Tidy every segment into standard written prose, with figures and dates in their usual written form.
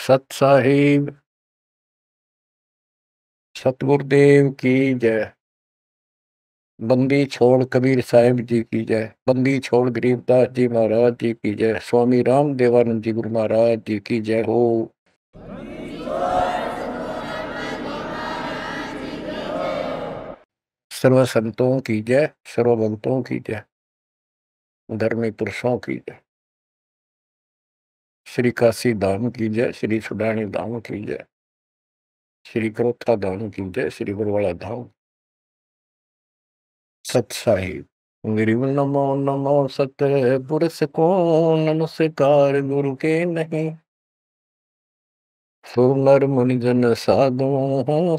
सत साहिब सतगुरुदेव की जय। बंदी छोड़ कबीर साहिब जी की जय। बंदी छोड़ गरीबदास जी महाराज जी की जय। स्वामी राम देवानंद जी गुरु महाराज जी की जय हो। सर्व संतों की जय, सर्व भक्तों की जय, धर्मी पुरुषों की जय। श्री काशी धाम की जय, श्री सुडानी धाम की जय, श्री करोत्था धाम की जय, श्री बरवाड़ा धाम। सत साहिब गिरिव नमो नमो सत पुरुष को नमस्कार गुरु के नहीं। सुनर मुनिजन साधु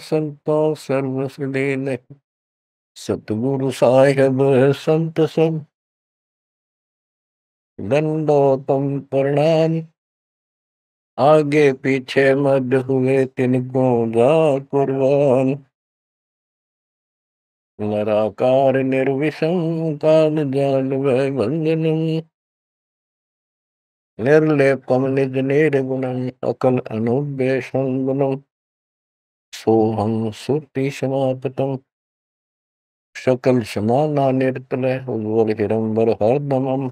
संतो सर्व सुदे नहीं। सतगुरु साहिब संत सब दंडोतम प्रणाम। आगे पीछे मद हुए तिनको जा कुर्बान। नराकार निर्विषम काल जाल वै वंदनम। निर्लेपम निज निर्गुणम अकल अनुव्यसम गुणम। सोहम सुरति समापतम सकल समाना निर्तल उज्ज्वल हिरंबर हरदमम।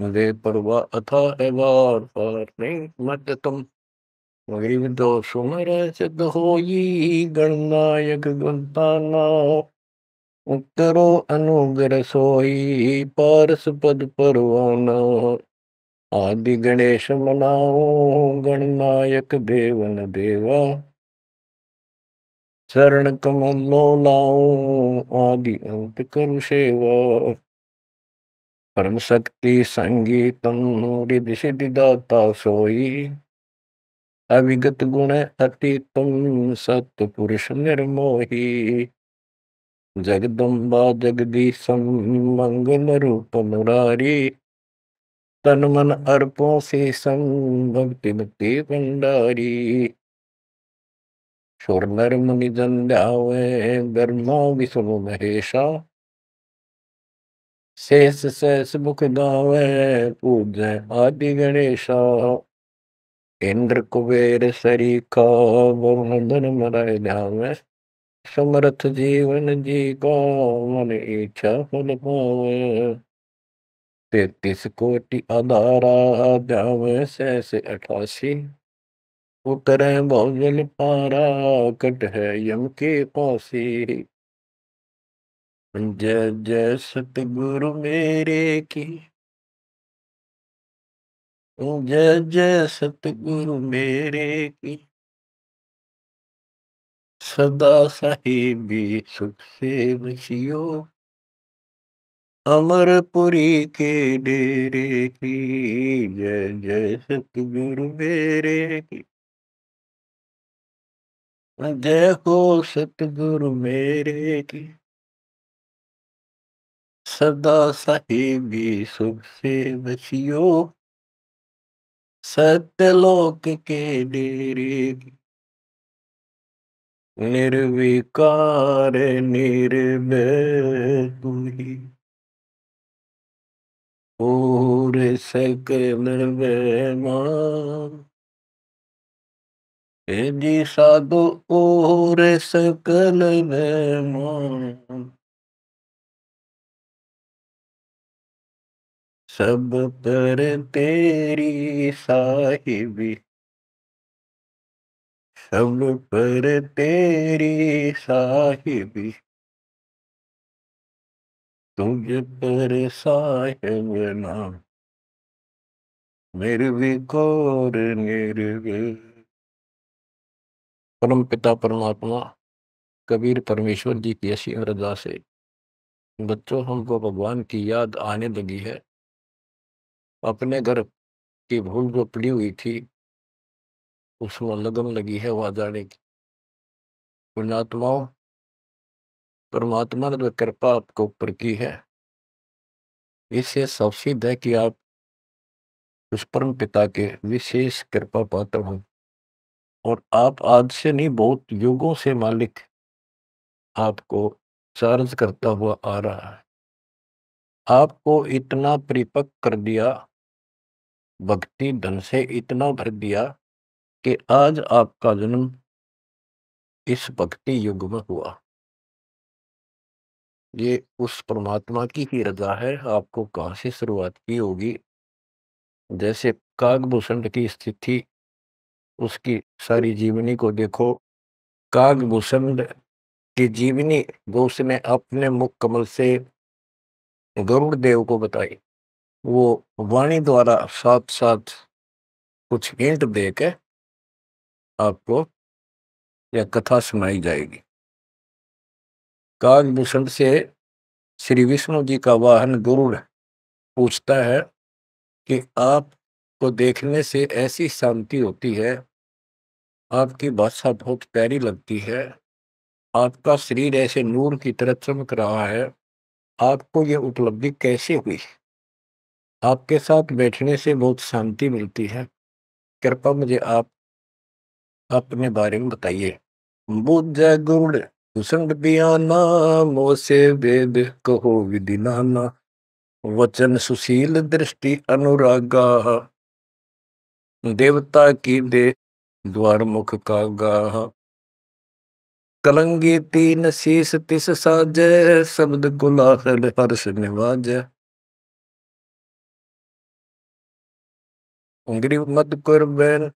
वे परवा अथा एवार पार नहीं मत गरीब दो सुमर सिद्ध होई गणनायक गुणताना। उत्तरो अनुग्रह सोई पारस पद परवाना। आदि गणेश मनाओ गणनायक देवन देवा। शरण कमलो लाओ आदि अंत करु सेवा। परम शक्ति संगीतम रिधि सिद्धि दाता सोई। अविगत गुण अतीतम सत्य पुरुष निर्मोही। जगदम्बा जगदीशम मंगल रूप मुरारी। तन मन अर्पों से संग भक्ति मुक्ति भंडारी। सुर नर मुनि जन ध्यावे ब्रह्मा विष्णु महेशा। शेष शेष मुख गावे पूजै आदि गणेशा। इंद्र कुबेर सरीखा वरुण धन मराय ध्यावे। समर्थ जीवन जी का मन इच्छा फल पावे। 33 कोटि आधारा ध्यावे सहस 88। उतरे बहुजन पारा कट है यम के पासी। जय जय सतगुरु मेरे की। जय जय सतगुरु मेरे की। सदा साहिबी सुख से बसियो। अमरपुरी के डेरे की। जय जय सतगुरु मेरे की। जय हो सतगुरु मेरे की। सदा साहिबी सुख से बसियो। सत्यलोक के डेरे की। निर्विकार निर्भय तू ही। और सकल बेमान। हे जी साधु और सकल बेमान। सब पर तेरी साहिबी। सब पर तेरी साहिबी। तुझ पर साहिब नाम। निर्विकार निर्भय। परम पिता परमात्मा कबीर परमेश्वर जी की ऐसी अरदास है। बच्चों हमको भगवान की याद आने लगी है। अपने घर की भूल जो पड़ी हुई थी उसमें लगन लगी है वहां जाने की। पुण्यात्माओं, परमात्मा ने जो कृपा आपके ऊपर की है इससे सबसिद्ध है कि आप उस परम पिता के विशेष कृपा पात्र हो। और आप आज से नहीं बहुत युगों से मालिक आपको चार्ज करता हुआ आ रहा है। आपको इतना परिपक्व कर दिया, भक्ति धन से इतना भर दिया कि आज आपका जन्म इस भक्ति युग में हुआ। ये उस परमात्मा की ही रज़ा है, आपको कहाँ से शुरुआत की होगी। जैसे कागभूषण की स्थिति, उसकी सारी जीवनी को देखो। कागभूषण की जीवनी वो उसने अपने मुख कमल से गरुड़ देव को बताई। वो वाणी द्वारा साथ-साथ कुछ हिंट देके आपको यह कथा सुनाई जाएगी। कागभूषण से श्री विष्णु जी का वाहन गरुड़ पूछता है कि आपको देखने से ऐसी शांति होती है, आपकी भाषा बहुत प्यारी लगती है, आपका शरीर ऐसे नूर की तरह चमक रहा है, आपको ये उपलब्धि कैसे हुई? आपके साथ बैठने से बहुत शांति मिलती है, कृपया मुझे आप अपने बारे में बताइए। बुझ गुण भूषण बियाना, मोह से वेद कहो विधि नाना, वचन सुशील दृष्टि अनुरागा, देवता की दे द्वार मुख कागा, कलंगी तीन शीस तिस साजै, शब्द कुलाहल हर्ष निवाजै, ग्रीव मद कर बैन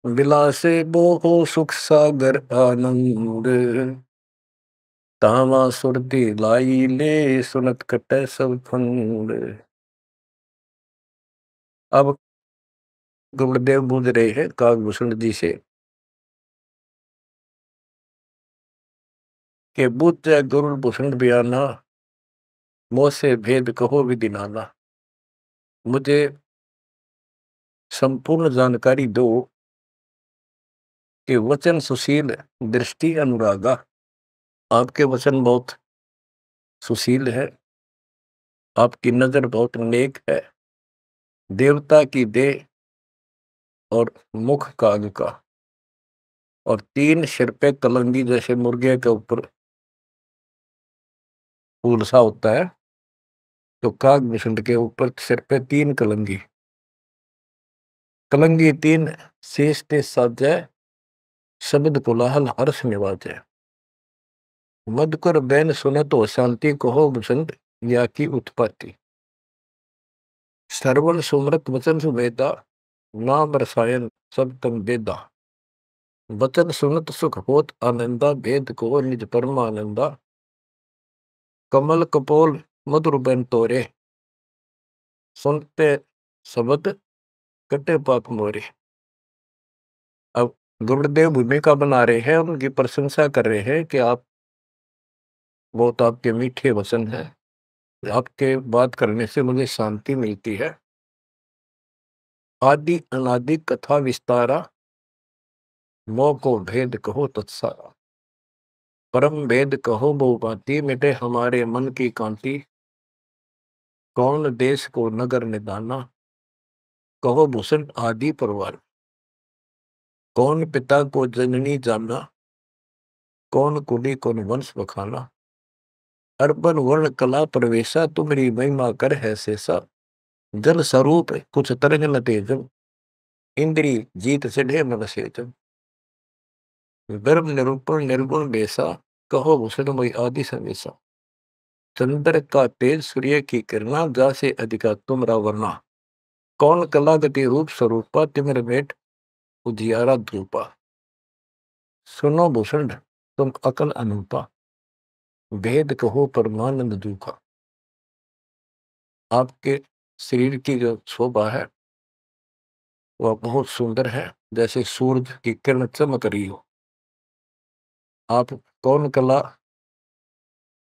विलासे बोहो सुख सागर आनंद, तावा सुरती लाई ले सुनत कटै सब फंद। अब गुरुदेव बूझ रहे हैं कागभूषण जी से कि बुझ गुरु भूषण बयाना, मोह से भेद कहो विधि नाना। मुझे संपूर्ण जानकारी दो कि वचन सुशील दृष्टि अनुरागा, आपके वचन बहुत सुशील है, आपकी नजर बहुत नेक है, देवता की देह और मुख काग का, और तीन सिर पे कलंगी जैसे मुर्गे के ऊपर फूल सा होता है, तो कागभूषण के ऊपर सिर पे तीन कलंगी, कलंगी तीन शेष ते साजै, शब्द कोलाहल हर्ष निवाजै, मधुकर बैन सुनत हो शांति कहो बसंत, या की उत्पत्ति, श्रवण सुमरत वचन सुवेदा, नाम रसायन सब तम वेदा, वचन सुनत सुख होत आनंदा, भेद को निज परमानंदा, कमल कपोल मधुर बैन तोरे, सुनते शब्द कटे पाप मोरे। अब गुरुदेव भूमिका बना रहे हैं, उनकी प्रशंसा कर रहे हैं कि आप बहुत आपके मीठे वचन हैं, आपके बात करने से मुझे शांति मिलती है। आदि अनादि कथा विस्तारा, मोह को भेद कहो तत्सारा, परम भेद कहो बहु भांति, मिटे हमारे मन की कांति, कौन देश को नगर निदाना, कहो भूषण आदि परवार, कौन पिता को जननी जाना, कौन कुली कौन वंश बखाना, अर्बन वर्ण कला प्रवेशा, तुम्हारी महिमा कर है शेषा, जल स्वरूप कुछ तरंग न तेजम, इंद्री जीत चढ़े मन सेजम, गर्भ निरूपण निर्गुण बेसा, कहो भूषण मई आदि समेसा, चंद्र का तेज सूर्य की किरणा, जा से अधिका तुमरा वर्णा, कौन कला गति रूप स्वरूपा, तिमिर मेट उजियारा ध्रुपा, सुनो भूषण तुम अकल अनूपा, भेद कहो परमानंद दुखा। आपके शरीर की जो शोभा है वह बहुत सुंदर है, जैसे सूरज की किरण चमक रही हो। आप कौन कला,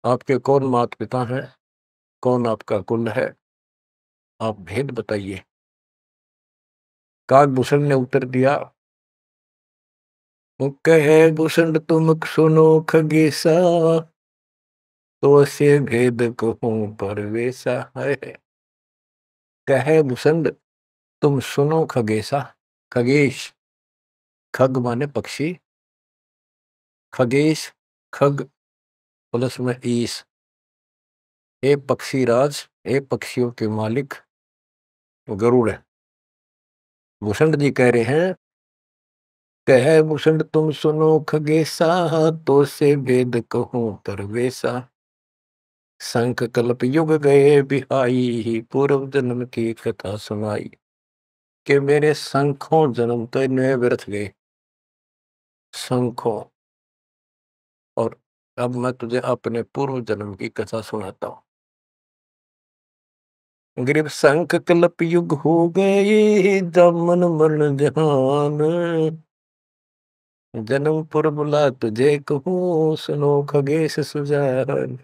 आपके कौन माता पिता हैं, कौन आपका कुल है, आप भेद बताइए। कागभूषण ने उत्तर दिया, कहे भूषण तुम सुनो खगेसा, तो से भेद कहूं परवेसा है। कहे भूषण तुम सुनो खगेसा, खगेश, खग माने पक्षी, खगेश खग प्लस में ईश, ए पक्षी राज, ए पक्षियों के मालिक गरुड़ है। भूषण जी कह रहे हैं कह भूषण तुम सुनो खगेसा, तो से वेद कहूं परवेसा। शंख कल्प युग गए बिहाई, पूर्व जन्म की कथा सुनाई। कि मेरे शंखों जन्म तो इनमें व्यर्थ गए, शंखों। और अब मैं तुझे अपने पूर्व जन्म की कथा सुनाता हूँ। ग्रीव शंख कल्प युग हो गए, दामन मरण जहान। जन्म पर बुला तुझे कहूँ, सुनो खगेश सुजान।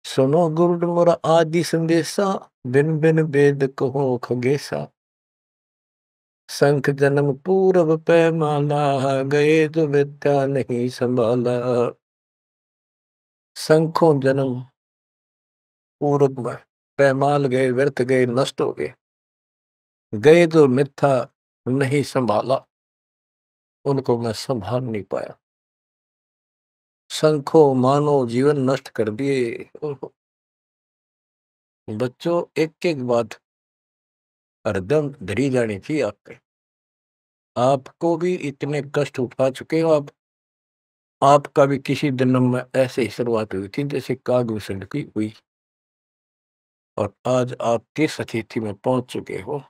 सुनो गुरुड मोरा आदि संदेशा, बिन बिन वेद कहो खगेसा। शंख जन्म पूर्व पैमाला, गए जो विद्या नहीं संभाला। शंखों जन्म पूर्व में पैमाल गए, व्यर्थ गए, नष्ट हो गए। गए जो मिथ्या नहीं संभाला, उनको मैं संभाल नहीं पाया। शंखों मानो जीवन नष्ट कर दिए। बच्चों, एक एक बात हरदम धरी जानी चाहिए आपके। आपको भी इतने कष्ट उठा चुके हो आप। आपका भी किसी जन्म में ऐसे ही शुरुआत हुई थी जैसे कागभूषण की हुई, और आज आप किस स्थिति में पहुंच चुके हो।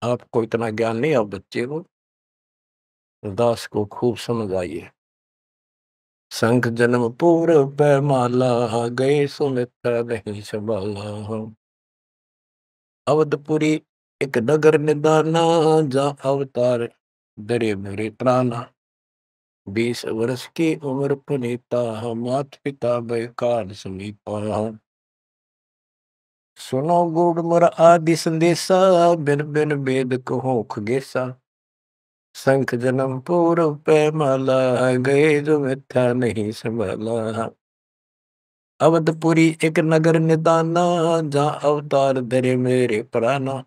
आपको इतना ज्ञान नहीं, आप बच्चे हो। दास को खूब समझ आइए। शंख जन्म पूर्व पैमाला, गए सुमित्रा नहीं संभाला। अवधपुरी एक नगर निदाना, जहाँ अवतार डरे मेरे प्राणा। 20 वर्ष की उम्र पुनीता, मात पिता बेकार समीपा। सुनो गुड़ मोर आदि संदेशा, बिन बिन वेद कहो खगेसा। शंख जन्म पूर्व पैमाला, गए जो मिथ्या नहीं संभाला। अवधपुरी एक नगर निदाना, जहाँ अवतार धरे मेरे प्राणा।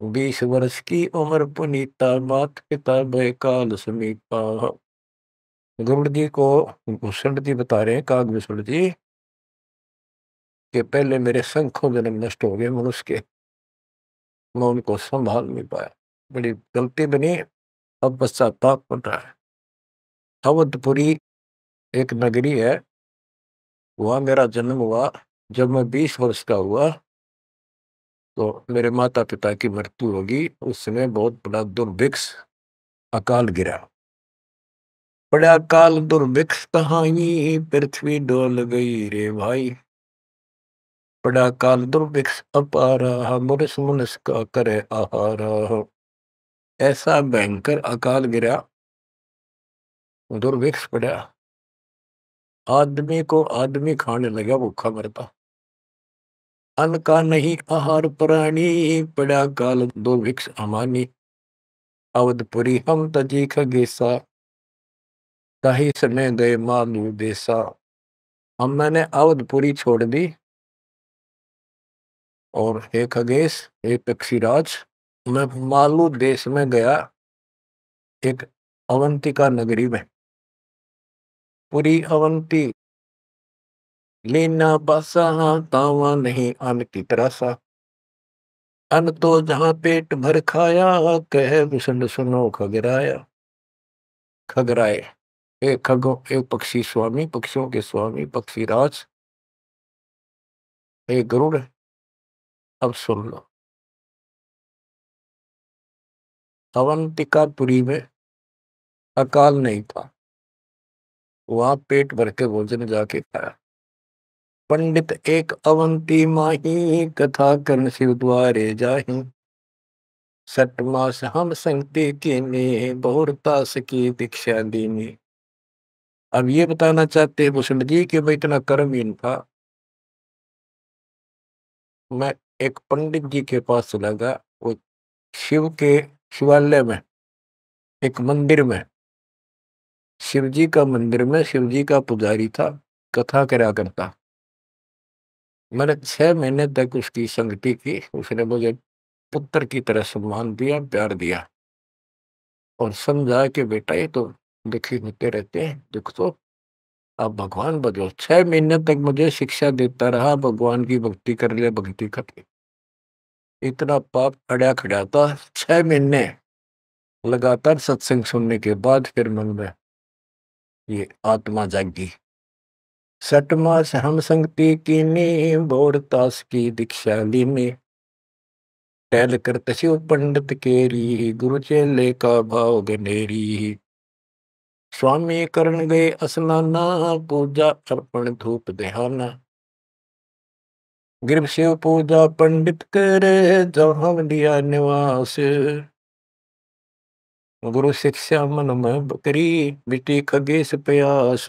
20 वर्ष की उम्र पुनीता, मात पिता बेकाल समीपा। गुरुड़ जी को भूषण जी बता रहे हैं, कागभूषण जी, कि पहले मेरे शंखों जन्म नष्ट हो गए मनुष्य के, मैं उनको संभाल नहीं पाया। बड़ी गलती बनी, अब पश्चाताप बन रहा है। अवधपुरी एक नगरी है, वहां मेरा जन्म हुआ। जब मैं 20 वर्ष का हुआ तो मेरे माता पिता की मृत्यु होगी। उस समय बहुत बड़ा दुर्भिक्ष अकाल गिरा। बड़ा अकाल दुर्भिक्ष कहानी, पृथ्वी डोल गई रे भाई। बड़ा काल दुर्भिक्ष अपारा, मुरस मुनस का करे आहारा। ऐसा भयंकर अकाल गिरा, दुर्भिक्ष पड़ा। आदमी को आदमी खाने लगा, भूखा मरता। अन्न का नहीं आहार प्राणी, पड़ा काल दुर्भिक्ष अमानी। अवधपुरी हम तजी खगेसा, ताही समय गए मालू देसा। हम मैंने अवधपुरी छोड़ दी, और हे खगेश, हे पक्षीराज, मैं मालू देश में गया, एक अवंतिका नगरी में। पूरी अवंती लीना बासा, तावा नहीं अन्न की तरह सा। अन्न तो जहां पेट भर खाया, कह भूषण सुनो खगराया। खगराए, एक खगो, एक पक्षी स्वामी, पक्षियों के स्वामी पक्षीराज, एक गरुड़, अब सुन लो। अवंतिकापुरी में अकाल नहीं था, वहां पेट भर के भोजन जाके खाया। पंडित एक अवंती माही, कथा कर्ण शिव द्वारे जाही। 6 मास हम संगति कीनी, बहुरता की दीक्षा दीनी। अब ये बताना चाहते हैं भूषण जी कि मैं इतना कर्महीन था। मैं एक पंडित जी के पास चला गया, वो शिव के शिवालय में, एक मंदिर में, शिव जी का मंदिर में शिव जी का पुजारी था, कथा करा करता। मैंने 6 महीने तक उसकी संगति की। उसने मुझे पुत्र की तरह सम्मान दिया, प्यार दिया, और समझा कि बेटा ये तो दुखी होते रहते हैं, दुख तो आप भगवान बनो। 6 महीने तक मुझे शिक्षा देता रहा, भगवान की भक्ति कर ले, भक्ति कर ले। इतना पाप अड़ा खड़ा था। 6 महीने लगातार सत्संग सुनने के बाद फिर मन में ये आत्मा जागी। सठ मास हम संगति कीनी, बोर तास की दीक्षा लीनी। टहल कर तस्यो पंडित केरी, गुरु चेले का भाव गनेरी। स्वामी करण गए स्नाना, पूजा अर्पण धूप देहाना। गृह शिव पूजा पंडित करे, जहाँ लिया निवास। गुरु शिक्षा मन में बकरी, मिट्टी खगेश प्यास।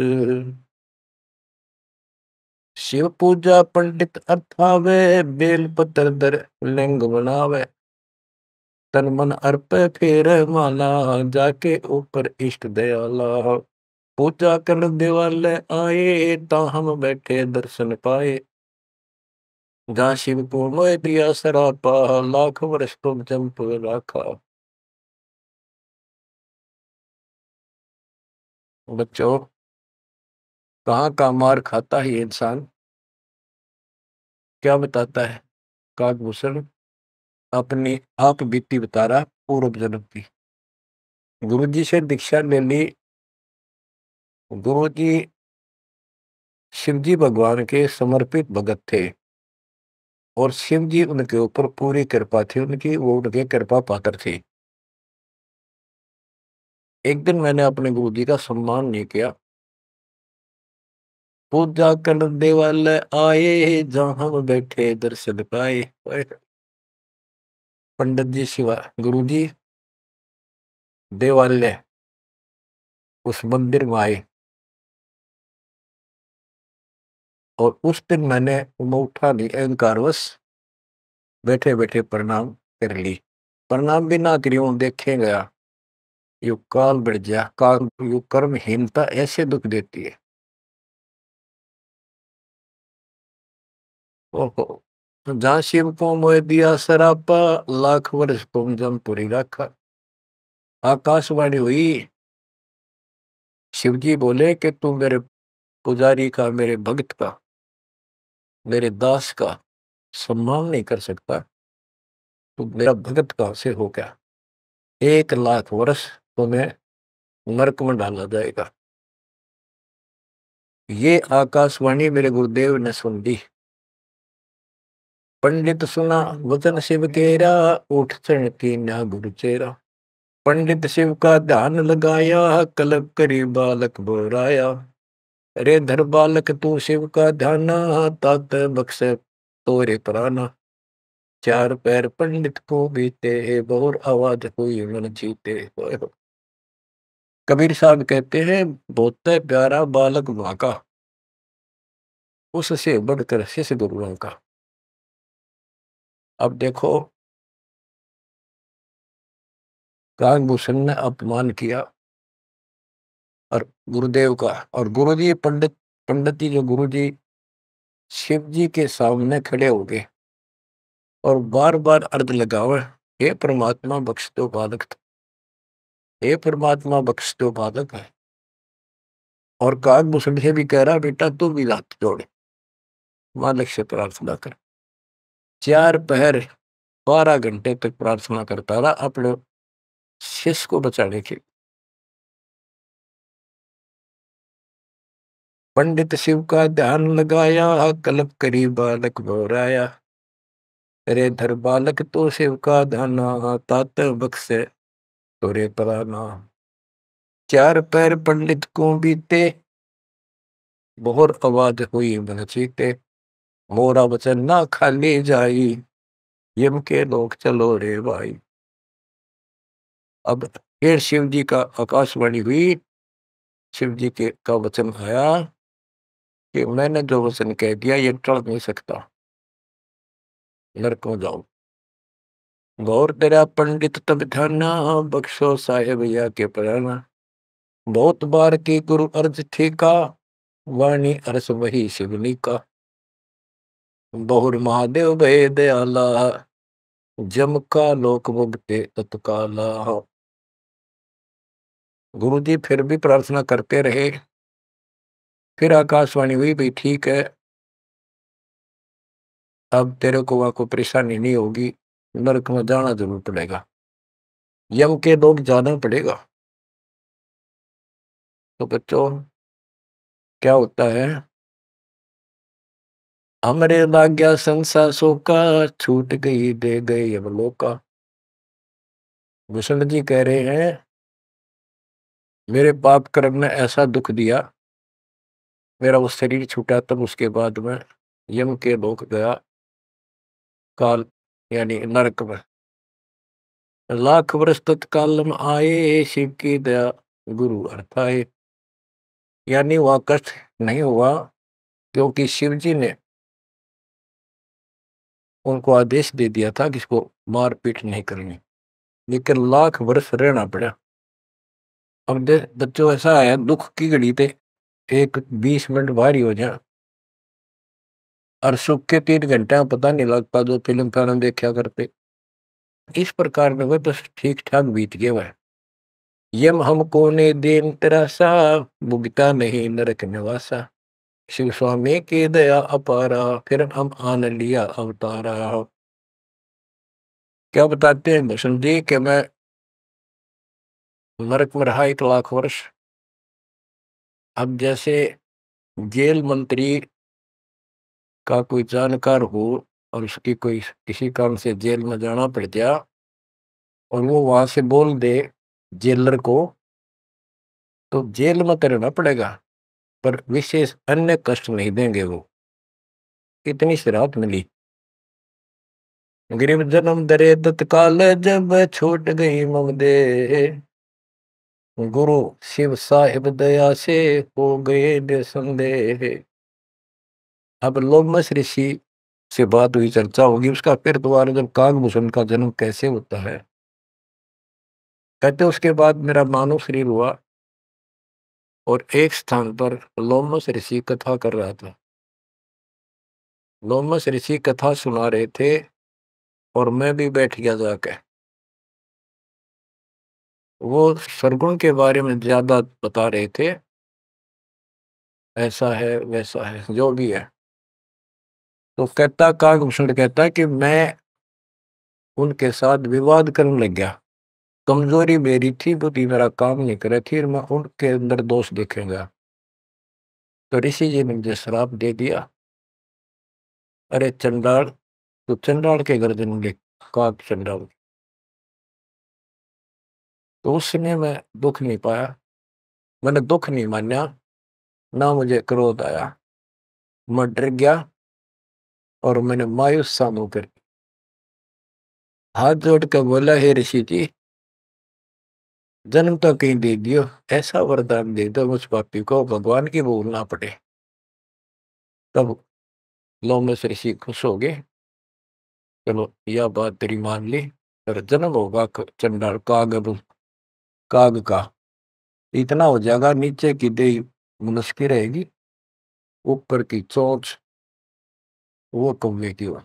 शिव पूजा पंडित अर्थावे, बेल पत्र दर लिंग बनावे। तन मन अर्प फेर माला, जाके ऊपर इष्ट दयाला। पूजा कर दिवाले आए, ता हम बैठे दर्शन पाए। जहाँ शिव को मोह दिया सरापा, लाख वर्ष तुम जंप राखा। बच्चों, कहाँ का मार खाता है इंसान, क्या बताता है काकभूषण? अपनी आप बीती बता रहा पूर्व जन्म की। गुरु जी से दीक्षा ले ली। गुरु जी शिव जी भगवान के समर्पित भगत थे और शिव जी उनके ऊपर पूरी कृपा थी उनकी, वो उनके कृपा पात्र थे। एक दिन मैंने अपने गुरु जी का सम्मान नहीं किया। पूजा कर देवालय आए, जहां हम बैठे दर्शन पाए। पंडित जी शिवा गुरु जी देवालय उस मंदिर में आए और उस दिन मैंने उठा नहीं, अहंकारवश बैठे बैठे प्रणाम कर ली। प्रणाम भी ना करी हूं, देखे गया यू काल बढ़ जा, काल यू कर्महीनता ऐसे दुख देती है। ओहो, जहाँ शिव को मोह दिया सरापा, लाख वर्ष तुम जमपुरी रखा। आकाशवाणी हुई। शिव जी बोले कि तू मेरे पुजारी का, मेरे भक्त का, मेरे दास का सम्मान नहीं कर सकता, तू मेरा भगत कहां से हो गया? 1 लाख वर्ष तुम्हें नरक में डाला जाएगा। ये आकाशवाणी मेरे गुरुदेव ने सुन ली। पंडित सुना वचन शिव केरा, उठ चढ़ की ना गुरु चेरा। पंडित शिव का ध्यान लगाया, कलब करी बालक बोराया। अरे धर बालक तू शिव का ध्याना, तात बख्श तोरे प्राणा। 4 पैर पंडित को बीते, बहुत आवाज हुई मन जीते। कबीर साहब कहते हैं, बहुत प्यारा बालक माँ का, उससे बढ़कर शिष्य गुरुओं का। अब देखो, काकभूषण ने अपमान किया और गुरुदेव का, और गुरु जी पंडित जी जो गुरु जी शिव जी के सामने खड़े हो गए और बार बार अर्ज लगावे, हे परमात्मा बख्श दो बालक, हे परमात्मा बख्श दो बालक है। और काकभूषण से भी कह रहा, बेटा तू भी हाथ जोड़े, मालिक से प्रार्थना कर। 4 पहर 12 घंटे तक प्रार्थना करता रहा अपने शिष्य को बचाने के। पंडित शिव का ध्यान लगाया, कल्प करी बालक बोराया। अरे धर बालक तो शिव का ध्याना, तात बख्शे तोरे प्राणा। 4 पैर पंडित को बीते, बहुत आवाज हुई मन चीते। मोरा वचन ना खाली जाई, यम के लोग चलो रे भाई। अब फिर शिव जी का आकाशवाणी हुई। शिव जी के का वचन आया कि मैंने जो वचन कह दिया ये टल नहीं सकता, नरक में जाओ। गौर तेरा पंडित तब ध्याना, बख्शो साहेब या के प्राणा। बहुत बार की गुरु अर्ज ठीका, वाणी अरस वही शिवनी का। बहुर महादेव भय दयाला, जम का लोक मुक्ते तत्काला। गुरु जी फिर भी प्रार्थना करते रहे। फिर आकाशवाणी हुई, भाई ठीक है, अब तेरे को वहां को परेशानी नहीं होगी, नरक में जाना जरूर पड़ेगा, यम के लोग जाना पड़ेगा। तो बच्चों क्या होता है, हमरे लाग्या संसासों का, छूट गई दे गई अब लोका। भूषण जी कह रहे हैं मेरे पाप कर्म ने ऐसा दुख दिया, मेरा वो शरीर छूटा, तब उसके बाद में यम के लोक गया, काल यानी नरक में। लाख वर्ष तत्काल में आए, शिव की दया गुरु अर्थाए। यानी वह कष्ट नहीं हुआ, क्योंकि शिव जी ने उनको आदेश दे दिया था कि इसको मार पीट नहीं करनी, लेकिन लाख वर्ष रहना पड़ा। अब बच्चों ऐसा है, दुख की घड़ी ते एक 20 मिनट भारी हो जाए, और सुख के 3 घंटे में पता नहीं लगता, जो फिल्म फिल्म देखा करते। इस प्रकार में वह बस ठीक ठाक बीत गया वह। यम हमको ने देन तरासा, भुगता नहीं नरक निवासा। शिव स्वामी की दया अपारा, फिर हम आन लिया अवतारा। क्या बताते हैं भूषण जी कि मैं नरक में रहा 1 लाख वर्ष। अब जैसे जेल मंत्री का कोई जानकार हो और उसकी कोई किसी काम से जेल में जाना पड़ गया, और वो वहां से बोल दे जेलर को, तो जेल में तो रहना पड़ेगा, पर विशेष अन्य कष्ट नहीं देंगे वो। कितनी सी राहत मिली। गरीब जन्म दरे तत्काल, जब छूट गई मम दे। गुरु शिव साहिब दया से हो गए निसंदेह। अब लोमस ऋषि से बात हुई, चर्चा होगी उसका फिर दोबारा, जब कागभूषण का जन्म कैसे होता है। कहते उसके बाद मेरा मानव शरीर हुआ, और एक स्थान पर लोमस ऋषि कथा कर रहा था। लोमस ऋषि कथा सुना रहे थे, और मैं भी बैठ गया जाके। वो सरगुण के बारे में ज्यादा बता रहे थे, ऐसा है वैसा है जो भी है। तो कहता कागभूषण कहता कि मैं उनके साथ विवाद करने लग गया। कमजोरी मेरी थी, बुद्धि मेरा काम नहीं करे थी, और मैं उनके अंदर दोष देखेगा। तो ऋषि जी ने मुझे श्राप दे दिया, अरे चंडाल, तो चंडाल के घर जन्म ले, काग चंडाल। तो उस समय मैं दुख नहीं पाया, मैंने दुख नहीं माना, ना मुझे क्रोध आया। मैं डर गया, और मैंने मायूस सा मुंह कर हाथ जोड़ कर बोला, हे ऋषि जी, जन्म तो कहीं दे दियो, ऐसा वरदान दे दो मुझ पापी को भगवान की भूल ना पड़े। तब लोमस ऋषि खुश हो गए, चलो यह बात तेरी मान ली, पर जन्म होगा चंडाल काग का। इतना हो जाएगा, नीचे की देह मनुष्य की रहेगी, ऊपर की चोंच वो कौवे की हो।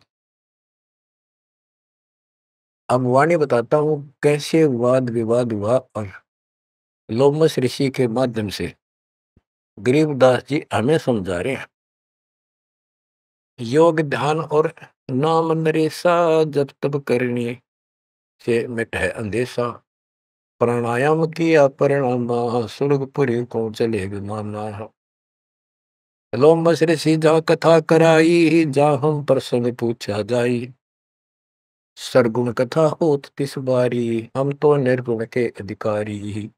अब वाणी बताता हूँ कैसे वाद विवाद हुआ, और लोमस ऋषि के माध्यम से गरीबदास जी हमें समझा रहे हैं। योग ध्यान और नाम नरेसा, जब तब करनी से मिट है अंदेशा। प्राणायाम किया परिणाम, सुरगपुरी को चले विमाना। लोमस ऋषि जा कथा कराई, जा हम प्रसंग पूछा जाई। सरगुण कथा होत तिस बारी, हम तो निर्गुण के अधिकारी।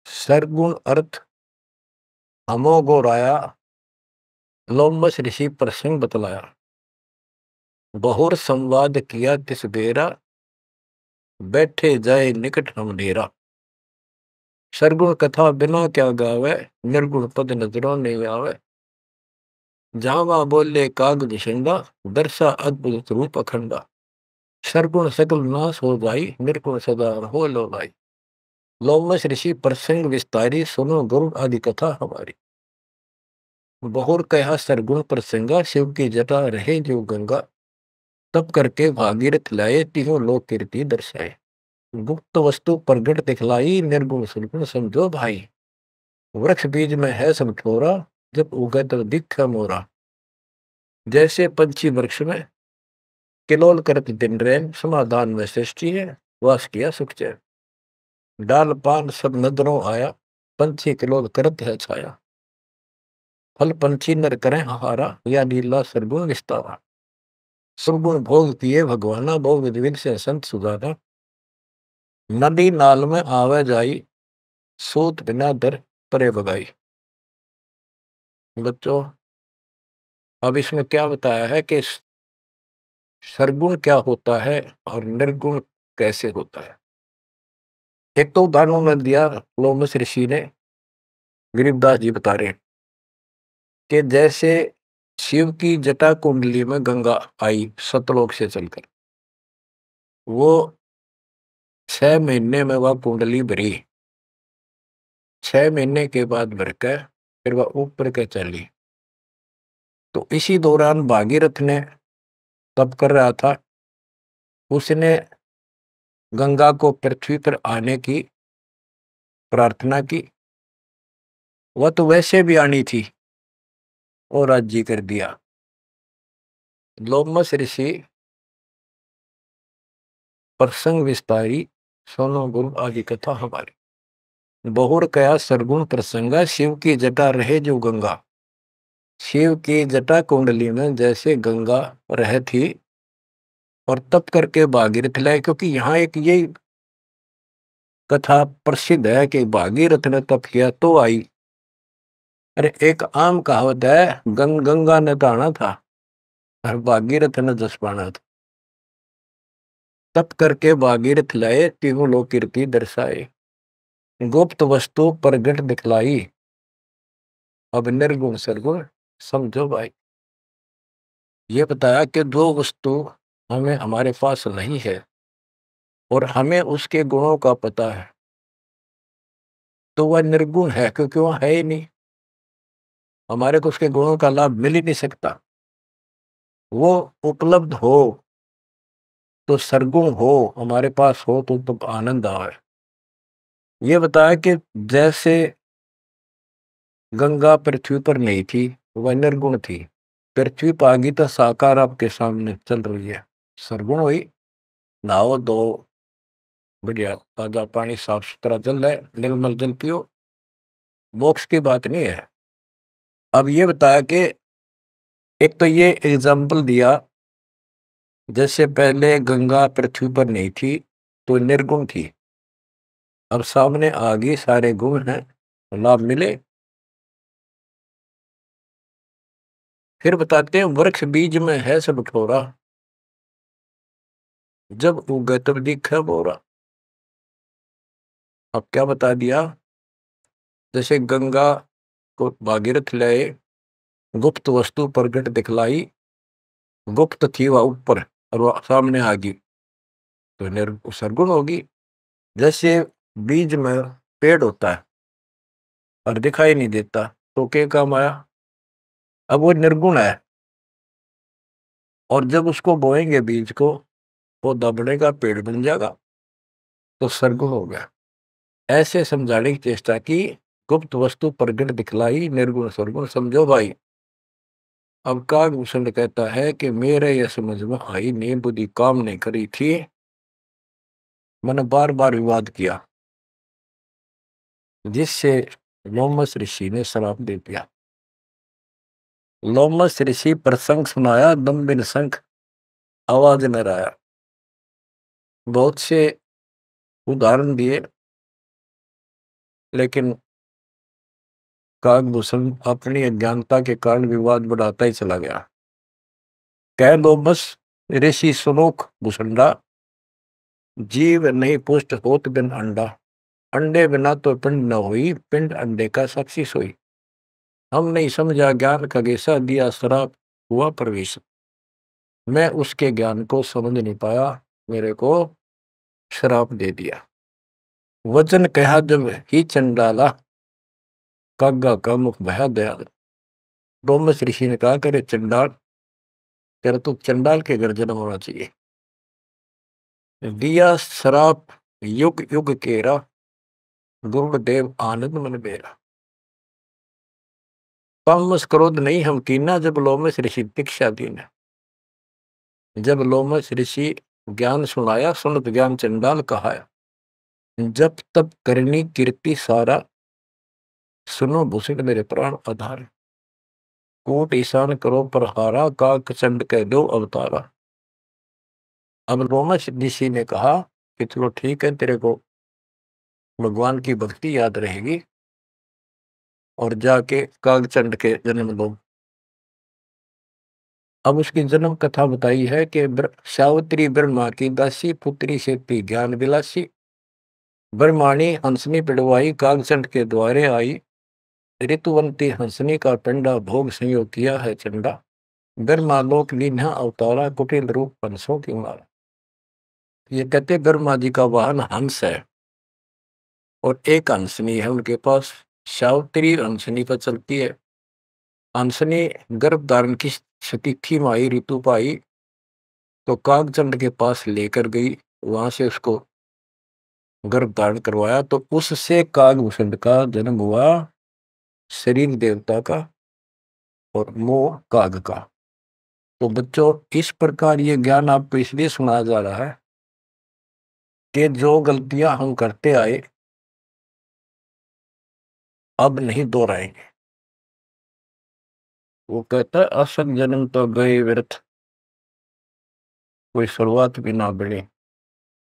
सरगुण अर्थ हमो गोराया, लोमस ऋषि प्रसंग बतलाया। बहुर संवाद किया तिस बेरा, बैठे जाए निकट हम डेरा। सरगुण कथा बिना क्या गावे, निर्गुण पद नजरों नहीं आवे। जावा बोले काग निषंगा, दर्शा अद्भुत रूप अखंडा। सरगुण सकल नाश हो जाई, निर्गुण सदा हो लो भाई। लोमस ऋषि प्रसंग विस्तारी, सुनो गुरु आदि कथा हमारी। बहुर कहा सरगुण प्रसंगा, शिव की जटा रहे जो गंगा। तब करके भागीरथ लाए, तीनों लोक कीर्ति दर्शाए। गुप्त वस्तु प्रगट दिखलाई, निर्गुण सुरगुण समझो भाई। वृक्ष बीज में है सब ठोरा, जब उगे तो दिख मोरा। जैसे पंछी वृक्ष में किलोल करत दिन रैन, समाधान में सृष्टि है, वास किया सुख चैन। डाल पान सब नदरों आया, पंछी किलोल करत है छाया। फल पंछी नर करें आहारा, या लीला सरगुण विस्तारा। सुरगुण भोग किए भगवाना, बहु विधि विधि से संत सुधारा। नदी नाल में आवे जाई, सूत बिना दर परे बगाई। बच्चों, अब इसमें क्या बताया है कि सरगुण क्या होता है और निर्गुण कैसे होता है। एक तो उदाहरण में दिया लोमस ऋषि ने, गरीबदास जी बता रहे हैं कि जैसे शिव की जटा कुंडली में गंगा आई सतलोक से चलकर, वो 6 महीने में वह कुंडली भरी, 6 महीने के बाद भरकर फिर वह ऊपर के चली। तो इसी दौरान भागीरथ ने तप कर रहा था, उसने गंगा को पृथ्वी पर आने की प्रार्थना की। वह तो वैसे भी आनी थी और राज्य कर दिया। लोमस ऋषि प्रसंग विस्तारी, सोनो गुरु आदि कथा हमारी। बहुर कया सरगुण प्रसंगा, शिव की जटा रहे जो गंगा। शिव की जटा कुंडली में जैसे गंगा रह थी और तप करके भागीरथ लाए, क्योंकि यहाँ एक ये कथा प्रसिद्ध है कि भागीरथ ने तप किया तो आई। अरे एक आम कहावत है, गंगा ने तो आना था और भागीरथ ने जस पाना था। तप करके भागीरथ लाए, तीनों लोक कीर्ति दर्शाए। गुप्त वस्तु प्रगट दिखलाई, अब निर्गुण सरगुण समझो भाई। ये बताया कि दो वस्तु हमें हमारे पास नहीं है और हमें उसके गुणों का पता है, तो वह निर्गुण है, क्योंकि वह है ही नहीं, हमारे को उसके गुणों का लाभ मिल ही नहीं सकता। वो उपलब्ध हो तो सरगुण हो, हमारे पास हो तो आनंद आए। ये बताया कि जैसे गंगा पृथ्वी पर नहीं थी, वह निर्गुण थी। पृथ्वी पर आ गई तो साकार आपके सामने चल रही है, सरगुण हुई। नहाओ दो, बढ़िया ताजा पानी, साफ सुथरा जल है, निर्मल जल पियो, मोक्ष की बात नहीं है। अब ये बताया कि एक तो ये एग्जाम्पल दिया, जैसे पहले गंगा पृथ्वी पर नहीं थी तो निर्गुण थी, अब सामने आ गई, सारे गुण हैं, लाभ मिले। फिर बताते हैं वृक्ष बीज में है सब ठोरा, जब उगे तब दिखे बोरा। अब क्या बता दिया, जैसे गंगा को भागीरथ लाए, गुप्त वस्तु प्रगट दिखलाई, गुप्त थी वह ऊपर और वह सामने आ गई तो सरगुण होगी। जैसे बीज में पेड़ होता है और दिखाई नहीं देता तो क्या काम आया, अब वो निर्गुण है, और जब उसको बोएंगे बीज को, पौधा बढ़ेगा, पेड़ बन जाएगा, तो सरगुण हो गया। ऐसे समझाने की चेष्टा की, गुप्त वस्तु प्रगट दिखलाई, निर्गुण सरगुण समझो भाई। अब कागभूषण कहता है कि मेरे यह समझ में आई ने बुद्धि काम नहीं करी थी, मैंने बार बार विवाद किया, जिससे लोमस ऋषि ने श्राप दे दिया। लोमस ऋषि प्रसंग सुनाया, दम बिन शंख आवाज न आया। बहुत से उदाहरण दिए, लेकिन कागभूषण अपनी अज्ञानता के कारण विवाद बढ़ाता ही चला गया। कह दो बस ऋषि सुनोख भूषंडा, जीव नहीं पुष्ट होत बिन अंडा। अंडे बिना तो पिंड न हुई, पिंड अंडे का साक्षी सोई। हम नहीं समझा ज्ञान का गेसा, दिया श्राप हुआ प्रवेश। मैं उसके ज्ञान को समझ नहीं पाया, मेरे को श्राप दे दिया। वचन कहा जब ही चंडाला, कागा का मुख भया दयाल। डोमस ऋषि ने कहा, करे चंडाल, तेरा तो चंडाल के घर जन्म होना चाहिए। दिया श्राप युग युग केरा, गुरुदेव आनंद मन बेरा। पामस क्रोध नहीं हम कीना, जब लोमस ऋषि दीक्षा दीना। जब लोमश ऋषि ज्ञान सुनाया, सुनत ज्ञान चंडाल कहाया। जब तब करनी कीर्ति सारा, सुनो भूषण मेरे प्राण आधार। कोट ईशान करो प्रहारा, काक चंड कह दो अवतारा। अब लोमश ऋषि ने कहा कि चलो ठीक है, तेरे को भगवान की भक्ति याद रहेगी और जाके कागचंड के जन्म दो। अब उसकी जन्म कथा बताई है कि सावित्री ब्रह्मा की दासी, पुत्री से थी ज्ञान विलासी। ब्रह्माणी हंसनी पिड़वाई, कागचंड के द्वारे आई। ऋतुवंती हंसनी का पिंडा, भोग संयोग किया है चंडा। ब्रह्मालोक लीन्हा अवतारा, कुटिल रूप पंसों की मारा। ये कहते ब्रह्मा जी का वाहन हंस है और एक हंसनी है उनके पास। सावित्री हंसनी पर चलती है। हंसनी गर्भ धारण की स्थिति में आई, ऋतु पाई तो कागचंद के पास लेकर गई। वहां से उसको गर्भ धारण करवाया तो उससे कागभूषण का जन्म हुआ, शरीर देवता का और मोह काग का। तो बच्चों, इस प्रकार ये ज्ञान आपको इसलिए सुनाया जा रहा है कि जो गलतियां हम करते आए अब नहीं दोहराएंगे। वो कहता है असत जन्म तो गए व्यर्थ, कोई शुरुआत भी ना बढ़े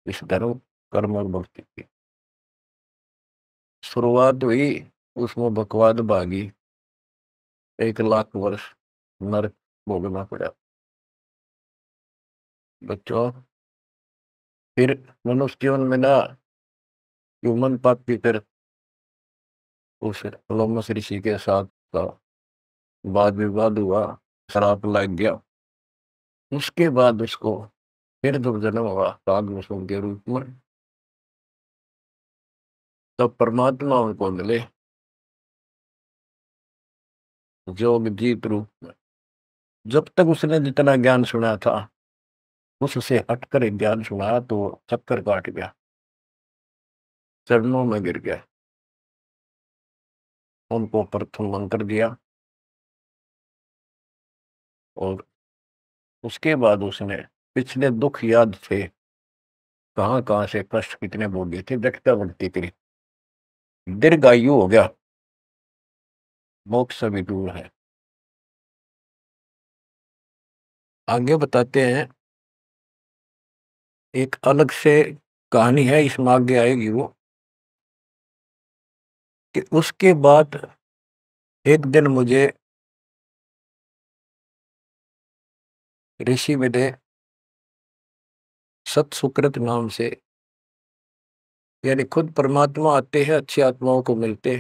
इस धर्म कर्म और भक्ति की। शुरुआत हुई, उसमें बकवाद भागी, 1 लाख वर्ष नरक भोगना पड़ा। बच्चों, फिर मनुष्य जीवन में ना ह्यूमन पापी फिर उस लोमस ऋषि के साथ का वाद विवाद हुआ, श्राप लग गया। उसके बाद उसको फिर जब जन्म हुआ कागभूषण के रूप में, तब परमात्मा उनको मिले जोग जीत रूप में। जब तक उसने जितना ज्ञान सुना था उससे हटकर एक ज्ञान सुना तो चक्कर काट गया, चरणों में गिर गया। उनको प्रथम मंत्र दिया और उसके बाद उसने पिछले दुख याद थे, कहाँ कहाँ से कष्ट कितने भोगे थे, व्यक्ता भक्ति करी, दीर्घायु हो गया, मोक्ष भी दूर है। आगे बताते हैं, एक अलग से कहानी है, इसमें आगे आएगी वो, कि उसके बाद एक दिन मुझे ऋषि मिले सत सुकृत नाम से, यानी खुद परमात्मा आते हैं, अच्छी आत्माओं को मिलते।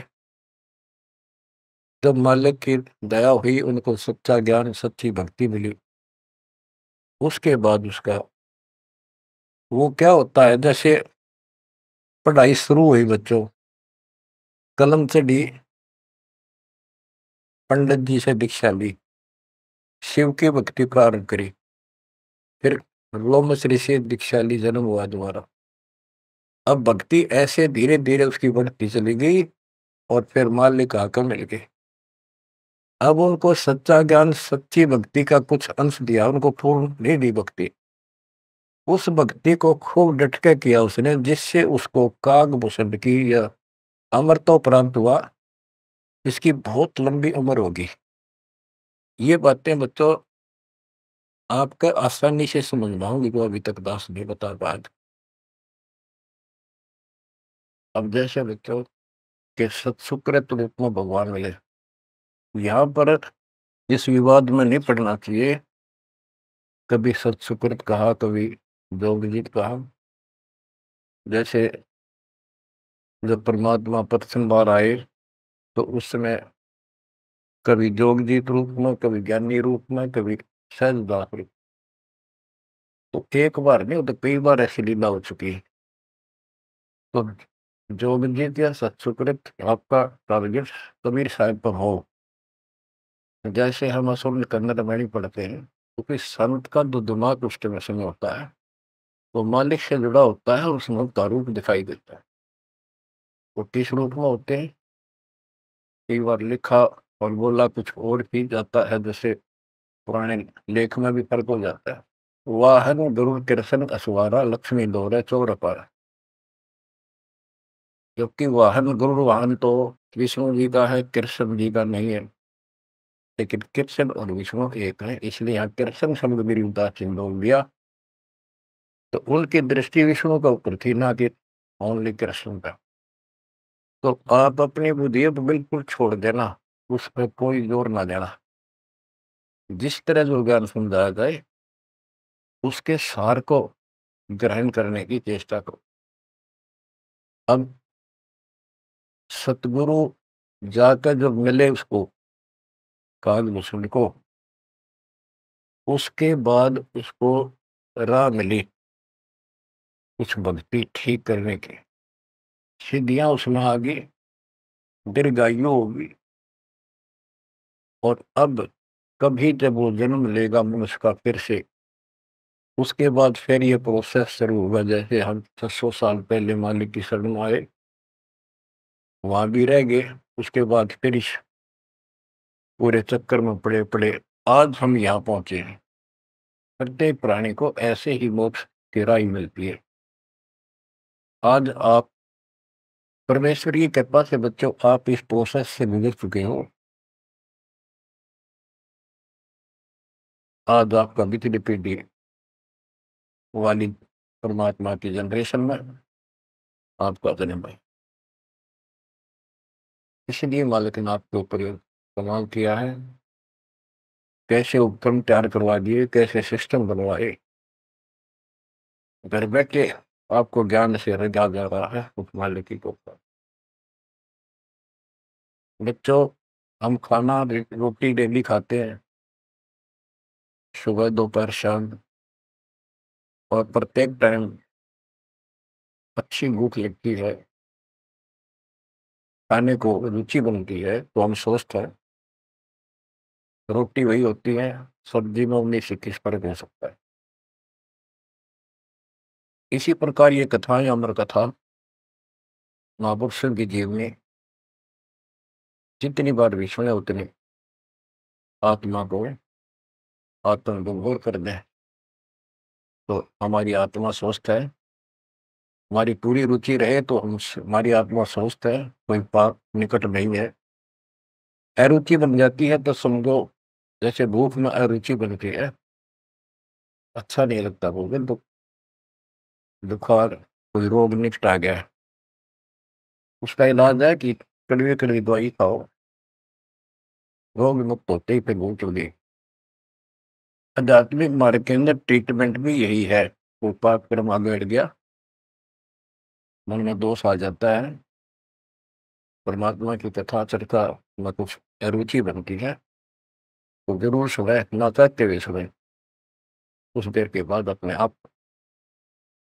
जब मालिक की दया हुई, उनको सच्चा ज्ञान सच्ची भक्ति मिली, उसके बाद उसका वो क्या होता है, जैसे पढ़ाई शुरू हुई बच्चों, कलम चढ़ी, पंडित जी से दीक्षा ली, शिव की भक्ति प्रारंभ करी, फिर लोमस ऋषि से दीक्षा ली, जन्म हुआ दोबारा। अब भक्ति ऐसे धीरे धीरे उसकी बढ़ती चली गई और फिर मालिक आकर मिल गए। अब उनको सच्चा ज्ञान सच्ची भक्ति का कुछ अंश दिया, उनको पूर्ण नहीं दी भक्ति। उस भक्ति को खूब डट के किया उसने, जिससे उसको कागभूषण की या अमरता प्राप्त हुआ, इसकी बहुत लंबी उम्र होगी। ये बातें बच्चों आपके आसानी से समझ में आऊंगी, जो अभी तक दास नहीं बता पाया। अब जैसे बच्चों के सत्सुकृत रूप में भगवान मिले, यहाँ पर इस विवाद में नहीं पड़ना चाहिए, कभी सत्सुकृत कहा, कभी जोगजीत कहा। जैसे जब परमात्मा प्रथम बार आए तो उस समय कभी जोगजीत रूप में, कभी ज्ञानी रूप में, कभी सहजदास रूप। तो एक बार नहीं, वो तो कई बार ऐसी लीला हो चुकी है। तो जोगजीत या सत्सुकृत आपका टारगेट कबीर साहब पर हो, जैसे हम असल कन्नड़ में पढ़ते हैं, क्योंकि संत का जो दिमाग उस समय होता है वो मालिक से जुड़ा होता है और उसमें उसका रूप दिखाई देता है। वो किस रूप में होते हैं, कई बार लिखा और बोला कुछ और भी जाता है, जैसे पुराने लेख में भी फर्क हो जाता है। वाहन गरुड़ कृष्ण असवारा लक्ष्मी दौरे चोर अपार। जबकि वाहन गरुड़ वाहन तो विष्णु जी का है, कृष्ण जी का नहीं है। लेकिन कृष्ण और विष्णु एक है, इसलिए यहाँ कृष्ण शब्द मेरी उदासीन बोल दिया। तो उनकी दृष्टि विष्णु के ऊपर थी, ना कि ओनली कृष्ण का। तो आप अपनी बुद्धि पर बिल्कुल छोड़ देना, उस पर कोई जोर ना देना। जिस तरह जो ज्ञान समझाया जाए उसके सार को ग्रहण करने की चेष्टा करो। अब सतगुरु जाकर जब मिले उसको, कालभूषण को, उसके बाद उसको राह मिली कुछ भक्ति ठीक करने की, सिद्धियां उसमें आ गई, दीर्घायु होगी। और अब कभी जब वो जन्म लेगा मनुष्य का फिर से, उसके बाद फिर ये प्रोसेस शुरू होगा। जैसे हम 600 साल पहले मालिक की शरण में आए, वहां भी रह गए, उसके बाद फिर इस पूरे चक्कर में पड़े पड़े आज हम यहाँ पहुंचे हैं। प्रत्येक प्राणी को ऐसे ही मोक्ष की राह मिलती है। आज आप परमेश्वर की कृपा से बच्चों, आप इस प्रोसेस से गुजर चुके हो। आज आपका पिछली पीढ़ी वाली परमात्मा की जनरेशन में आपका जन्म है। इसलिए मालिक ने आपके ऊपर कमाल किया है। कैसे उपक्रम तैयार करवा दिए, कैसे सिस्टम बनवाए, घर बैठे आपको ज्ञान से रजा जा रहा है उस मालिक की कृपा। बच्चों, हम खाना रोटी डेली खाते हैं, सुबह दोपहर शाम, और प्रत्येक टाइम अच्छी भूख लगती है, खाने को रुचि बनती है, तो हम स्वस्थ हैं। रोटी वही होती है, सब्जी में 19-21 फर्क हो सकता है। इसी प्रकार ये कथाएं, अमर कथा महापुरुषों की जीवनी जितनी बार भी सुने उतनी आत्मा को आत्मविभोर कर दें। तो हमारी आत्मा स्वस्थ है, हमारी पूरी रुचि रहे तो हम, हमारी आत्मा स्वस्थ है, कोई पाप निकट नहीं है। अरुचि बन जाती है तो समझो जैसे भूख में अरुचि बनती है, अच्छा नहीं लगता भोजन, तो बुखार कोई रोग निकट आ गया है, उसका इलाज है कि कड़वी कड़वी दवाई खाओ, रोग मुक्त होते ही फिर भूख लगी। आध्यात्मिक मार्ग के अंदर ट्रीटमेंट भी यही है। वो पाप कर्म आगे बढ़ गया, मन में दोष आ जाता है, परमात्मा की कथा चर्चा में कुछ अरुचि बनती है, तो जरूर सुबह ना चाहते हुए सुबह, कुछ देर के बाद अपने आप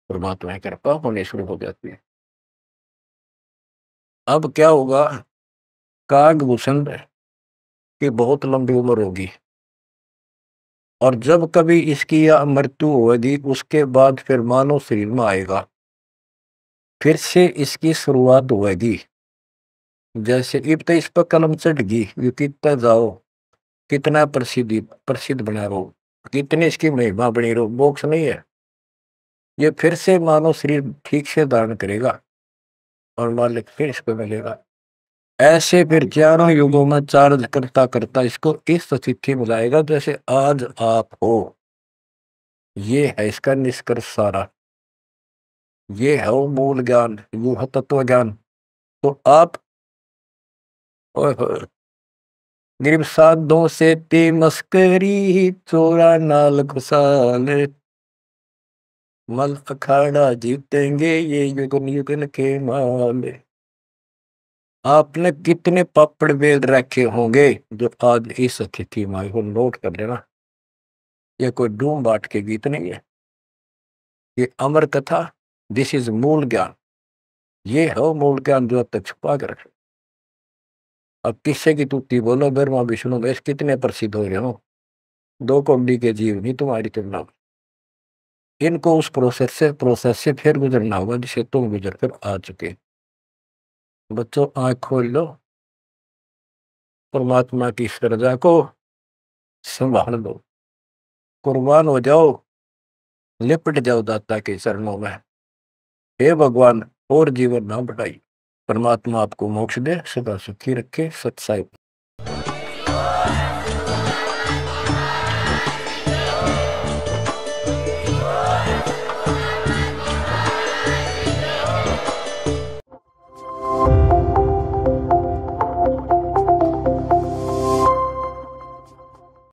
परमात्मा की कृपा होने शुरू हो जाती है। अब क्या होगा, कागभूषण की बहुत लंबी उम्र होगी, और जब कभी इसकी या मृत्यु होगी उसके बाद फिर मानव शरीर में आएगा, फिर से इसकी शुरुआत होगी। जैसे इब तो इस पर कलम चढ़ गई, ये कितना जाओ, कितना प्रसिद्ध प्रसिद्ध बना रहो, कितनी इसकी महिमा बनी रहो, मोक्ष नहीं है। ये फिर से मानव शरीर ठीक से धारण करेगा और मालिक फिर इसको मिलेगा। ऐसे फिर चारों युगों में चार्ज करता करता इसको इस स्थिति में लाएगा जैसे आज आप हो। ये है इसका निष्कर्ष सारा, ये है वो मूल ज्ञान, वो है तत्व ज्ञान। तो आप ओए होए, गिरब साधों से ती मस्करी, चोरा नाल खुशाल, मल अखाड़ा जीतेंगे ये युगन युगन के माल। आपने कितने पापड़ बेल रखे होंगे जो आज इस स्थिति में आए हो, नोट कर लेना। ये कोई डूम बाट के गीत नहीं है, ये अमर कथा, दिस इज मूल ज्ञान। ये है मूल ज्ञान जो अब तक छुपा कर रखे। अब किससे की तुत्ती बोलो, ब्रह्मा विष्णु महेश कितने प्रसिद्ध हो रहे हो, दो कौड़ी के जीव नहीं तुम्हारी तुलना में। इनको उस प्रोसेस से फिर गुजरना होगा जिसे तुम गुजर कर आ चुके। बच्चों, आंख खोल लो, परमात्मा की इस रजा को संभाल लो, कुर्बान हो जाओ। लिपट जाओ दाता के चरणों में। हे भगवान, और जीवन ना बढ़ाई। परमात्मा आपको मोक्ष दे, सदा सुखी रखे। सत्साई।